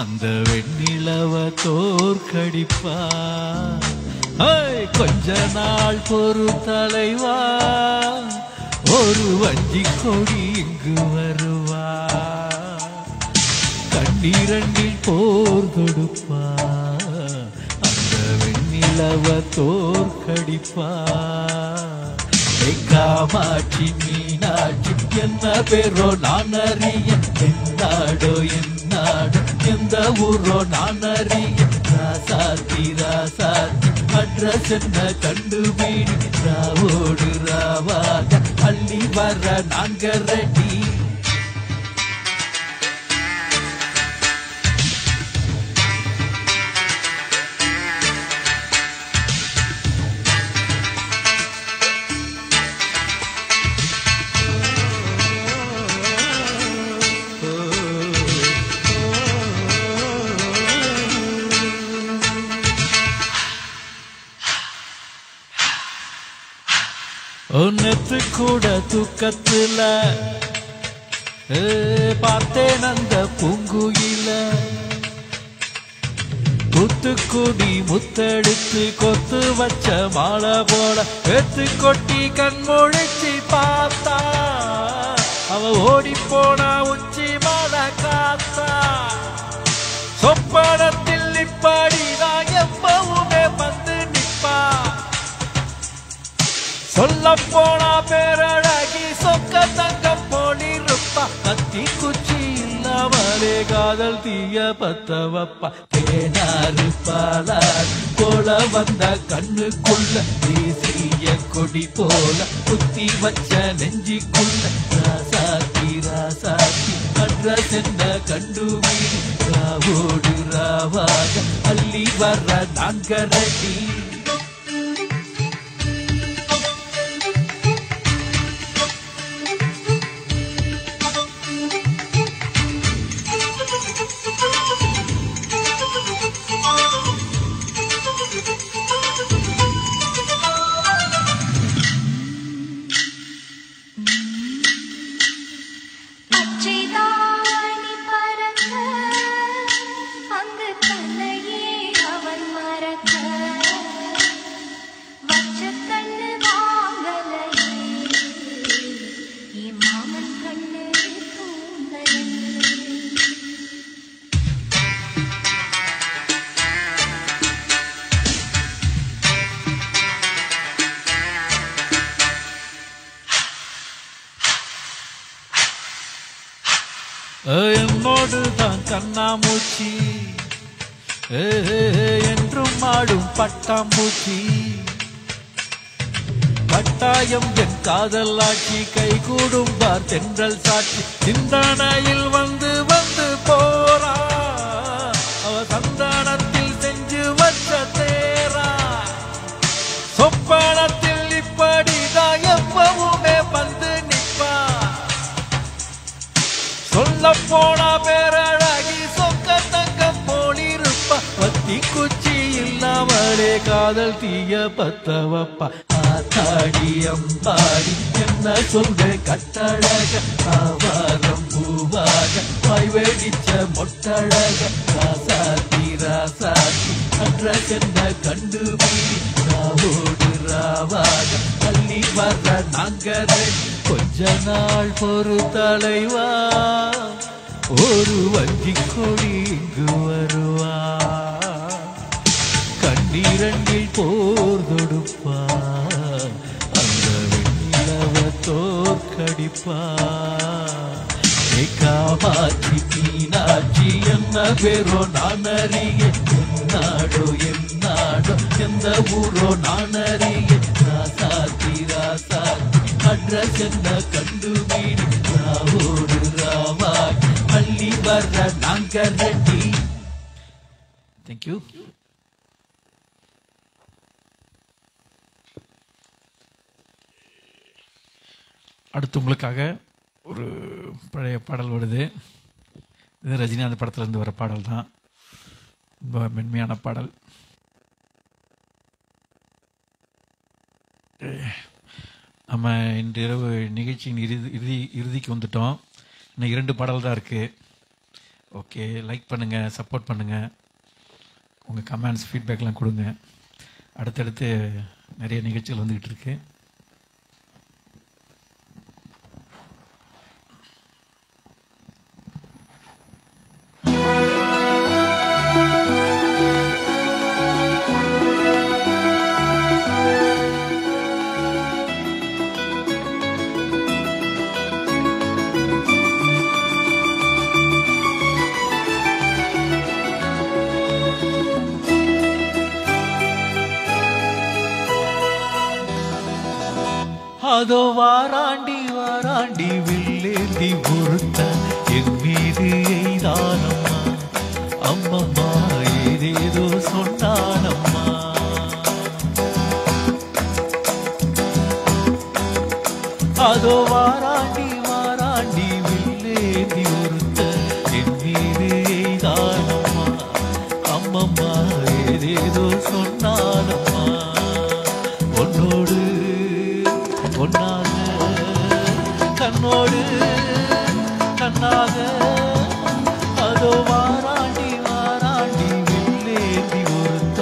அந்த வெண்ணிலவ தோற்கடிப்பா. கொஞ்ச நாள் பொறு தலைவா, ஒரு வஞ்சி கொடி இங்கு வருவா, கண்டிரண்டில் போர் தொடுப்பா, அந்த வெண்ணிலவ தோற்கடிப்பா. காமாட்சி மீனாட்சி என்ன பேரோ நான் அறிய, என்னாடோ என்னாடோ எந்த ஊரோ நான் அறிய, ராசாத்தி ராசாத்தி அட்ரஸ் என்ன கண்டுபிடி, ராவோடு ராவாக அள்ளி வர நாங்க ரெடி. நேத்து கூட தூக்கத்துல பார்த்தேன் அந்த பூங்குயில, முத்துக்குடி முத்தெடுத்து கொத்து வச்ச மாலை போல வெத்து கொட்டி கண்மொழிச்சு பார்த்தா, அவ ஓடி போனா உச்சி மலை காத்தா. சொப்பனத்தில் இப்படிதான் எப்பவுமே வந்து நிப்பா, சொல்ல போனா பேரழகி சொக்க தங்கம் போலிருப்பா, கத்தி குச்சி இல்லாமலே காதல் தீய பத்த வப்பா. தேனாறு பாலாறு போல வந்த கண்ணுக்குள்ள தேசிய கொடி போல குத்தி வச்ச நெஞ்சிக்குள்ள, ராசாத்தி ராசாத்தி அட்ரஸ் என்ன கண்டுபிடி, ராவோடு ராவாக அள்ளி வர நாங்க ரெடி. என்னோடுதான் கண்ணாமூச்சி என்றும் ஆடும் பட்டாம்பூச்சி, கட்டாயம் என் காதல் ஆட்சி கை கூடும் பார் தென்றல் சாட்சி. சிந்தனையில் வந்து வந்து போறா, அவ சந்தானத்தில் செஞ்சு வச்ச தேரா, சொப்பனத்தில் இப்படிதான் எப்பவுமே வந்து நிப்பா, சொல்ல போனா பேரழகி சொக்க தங்கம் போலிருப்பா, பத்தி குச்சி இல்லாமலே காதல் தீய பத்த வப்பா. ஆத்தாடி அம்பாடி என்ன சொல்ற கட்டழக, ஆவாரம் பூவாக வாய் வெடிச்ச மொட்டழக, ராசாத்தி ராசாத்தி அட்ரஸ் என்ன கண்டுபிடி, ராவோடு ராவாக அள்ளி வர நாங்க ரெடி. கொஞ்ச நாள் பொறு தலைவா, ஒரு வஞ்சி கொடி இங்கு வருவா, கண்ணீரண்டில் போர் தொடுப்பா, அந்த வெண்ணிலவ தோற்கடிப்பா. காமாட்சி மீனாட்சி என்ன பேரோ நான் அறிய, என்னாடோ என்னாடோ எந்த ஊரோ நான் அறிய, ராசாத்தி ராசாத்தி அட்ரஸ் என்ன கண்டுபிடி, ராவோடு ராவாக அள்ளி வர நாங்க ரெடி. தேங்க்யூ. அடுத்து உங்களுக்காக ஒரு பழைய பாடல் வருது. இது ரஜினிகாந்த் படத்துலேருந்து வர பாடல் தான். ரொம்ப மென்மையான பாடல். நம்ம இன்றிரவு நிகழ்ச்சியின் இறுதிக்கு வந்துட்டோம். இன்னும் 2 பாடல் தான் இருக்குது. ஓகே, லைக் பண்ணுங்கள், சப்போர்ட் பண்ணுங்கள், உங்கள் கமெண்ட்ஸ் ஃபீட்பேக்லாம் கொடுங்க. அடுத்தடுத்து நிறைய நிகழ்ச்சிகள் வந்துக்கிட்டு இருக்கு. அதோ வாராண்டி வாராண்டி வில்லேந்தி பொறுத்த என் மீது எய்தானம்மா, அம்மம்மா ஏதேதோ சொன்னானம்மா. அதோ வாராண்டி வாராண்டி வில்லேந்தி பொறுத்த என் மீது எய்தானம்மா, அம்மம்மா ஏதேதோ சொன்னானம்மா. உன்னோடு ஒன்னாக கண்ணோடு கண்ணாக அதோ வாராண்டி வாராண்டி வில்லேந்தி ஒருத்த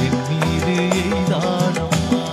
என் மீது எய்தானம்மா.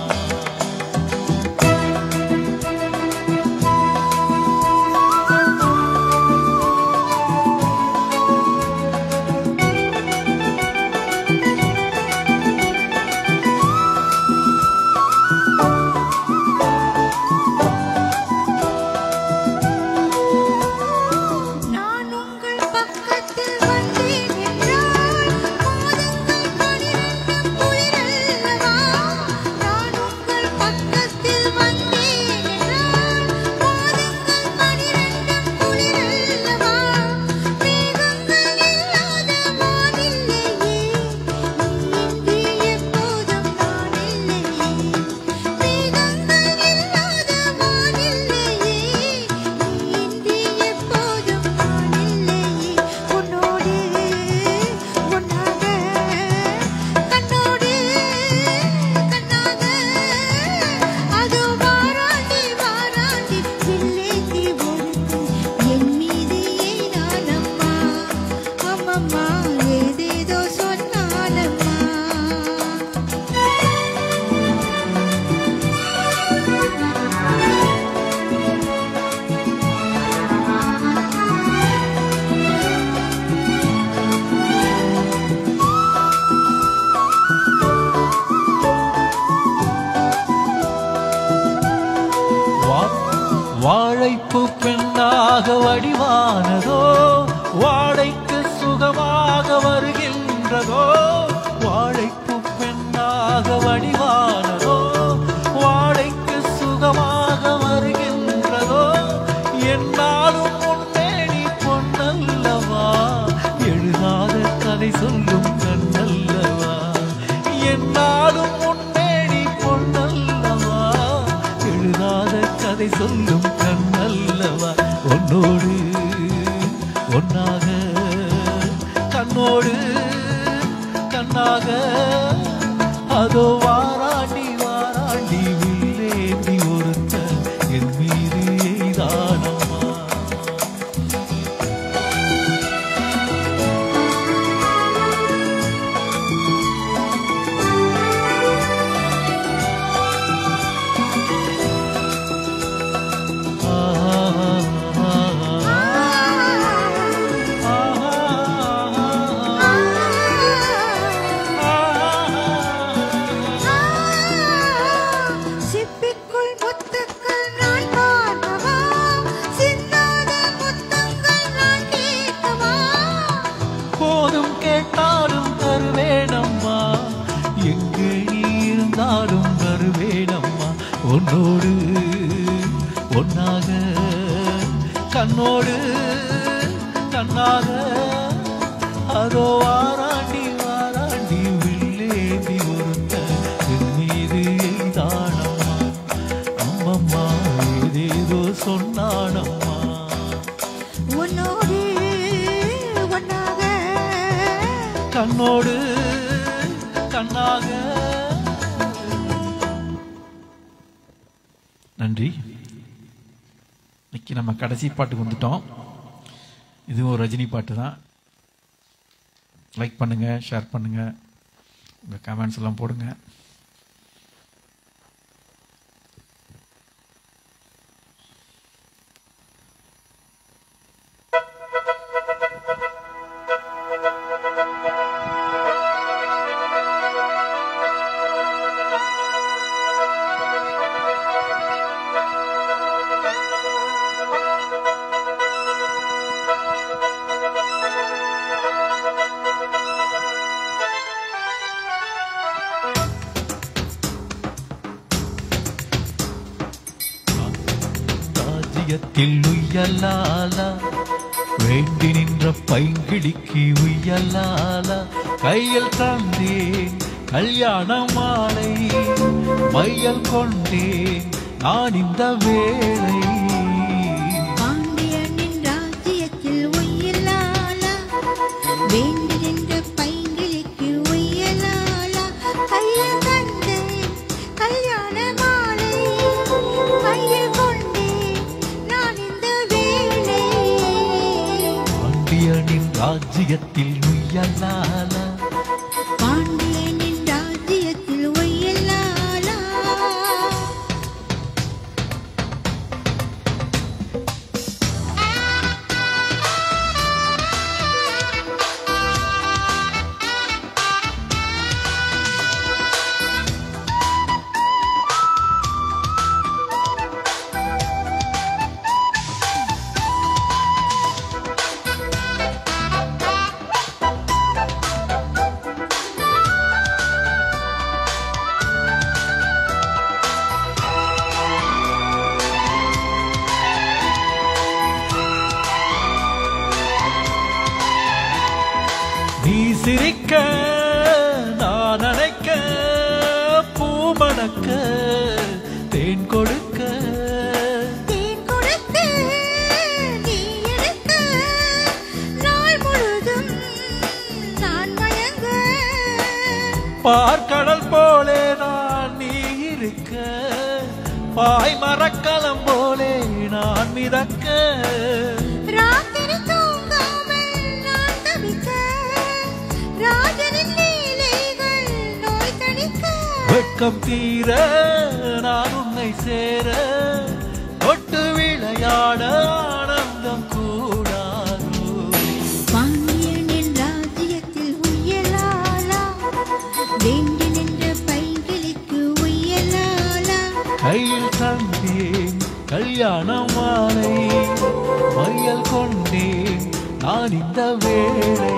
வாழைப்பு பெண்ணாக வடிவானதோ, வாழைக்கு சுகமாக வருகின்றதோ. வாழைப்பு பெண்ணாக வடிவானதோ, வாழைக்கு சுகமாக வருகின்றதோ. என்னாலும் முன்னேடி பொன்னல்லவா, எழுதாத கதை சொல்லும் கண்ணல்லவா. என்னாலும் முன்னேடி பொன்னல்லவா, எழுதாத கதை சொல்லும் கண்ணல்லவா. ஒன்னோடு ஒன்னாக கண்ணோடு கண்ணாக அதோ வாராண்டி வாராண்டி வில்லேந்தி ஒருத்த என் மீது எய்தானம்மா. உன்னோடு ஒன்னாக கண்ணோடு கண்ணாக அதோ வாராண்டி வாராண்டி வில்லேந்தி ஒருத்த என் மீது எய்தானம்மா. அம்மம்மா ஏதேதோ சொன்னானம்மா. உன்னோடு ஒன்னாக கண்ணோடு பொன்னாக. நன்றி. இன்னைக்கு நம்ம கடைசி பாட்டுக்கு வந்துட்டோம். இதுவும் ஒரு ரஜினி பாட்டு தான். லைக் பண்ணுங்க, ஷேர் பண்ணுங்க, உங்க கமெண்ட்ஸ் எல்லாம் போடுங்க. உய்யலாலா வேண்டி நின்ற பைங்கிடிக்கு உய்யலாலா கையில் தந்தேன் கல்யாண மாலை மையல் கொண்டேன் நான் இந்த வேளை. பாண்டியனின் ராஜ்யத்தில் உய்யலாலா வேண்டி நின்ற பைங்கிளிக்கு உய்யலாலா கையில் தந்தேன் கல்யாண மாலை மையல் கொண்டேன் நான் இந்த வேளை. பாண்டியனின் ராஜ்யத்தில் உய்யலாலா பாண்டியனின் ராஜ்யத்தில் உய்யலாலா. நீ சிரிக்க நான் அணைக்க பூமணக்க தேன் கொடுக்க தேன் கொடுத்து நீ எடுக்க நாள் முழுதும் நான் மயங்க. பார்க்கடல் போலே நான் நீ இருக்க பாய் மரக்கலம் போலே நான் மிதக்க. ராத்திரி தூங்காமல் நான் தவிக்க ராஜனின் லீலைகள் நோய் தணிக்க. வெட்கம் தீர நான் உன்னை சேர தொட்டு விளையாட ஆனந்தம் கூடாதோ. பாண்டியனின் ராஜ்யத்தில் உய்யலாலா வேண்டி நின்ற பைங்கிளிக்கு உய்யலாலா கையில் தந்தேன் கல்யாண மாலை மையல் கொண்டேன் நான் இந்த வேளை.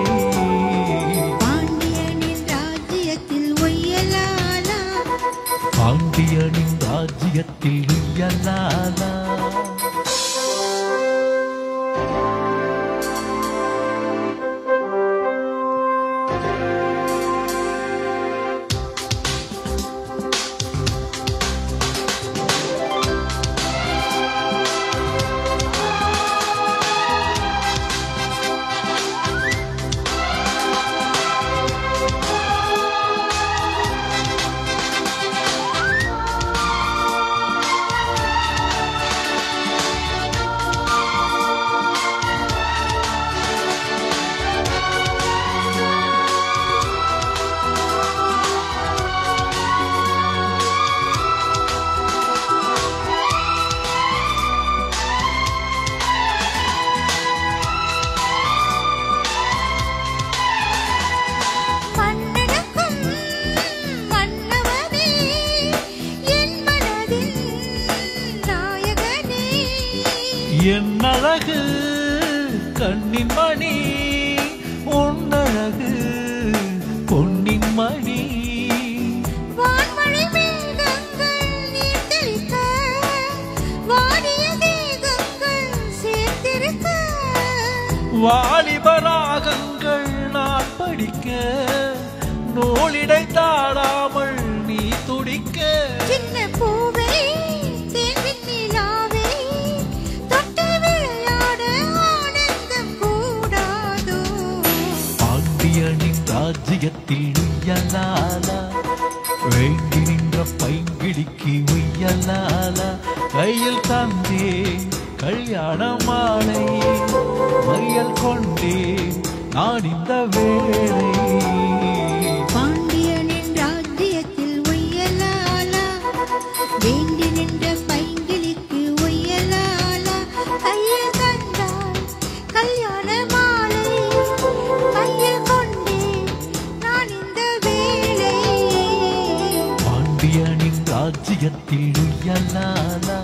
பாண்டியனின் ராஜ்யத்தில் உய்யலாலா பாண்டியனின் ராஜ்யத்தில் உய்யலாலா. மன்னனுக்கும் மன்னவனே என் மனதின் நாயகனே. என் அழகு கண்ணின் மணி உன்னழகு பொன்னின் மணி. வான்மழை மேகங்கள் நீர் தெளிக்க வாடிய தேகங்கள் சேர்த்திருக்க. வாலிபராகங்கள் நான் படிக்க நூலிடை தாடாமல் நீ துடிக்க. சின்ன பூவே தேன்பின் நிலாவே தொட்டு விளையாட ஆனந்தம் கூடாதோ. பாண்டியனின் ராஜ்யத்தில் உய்யலாலா வேண்டி நின்ற பைங்கிடிக்கு உய்யலாலா கையில் தந்தே கல்யாண மாலை மையல் கொண்டே நான் இந்த வேளை பாண்டியனின் ராஜ்யத்தில் ஒய்யலாலா வேண்டி நின்ற பைங்கிளிக்கு ஒய்யலாலா கையில் தந்தாய் கல்யாண மாலை கையில் கொண்டே நான் இந்த வேளை பாண்டியனின் ராஜ்யத்தில் உய்யலாலா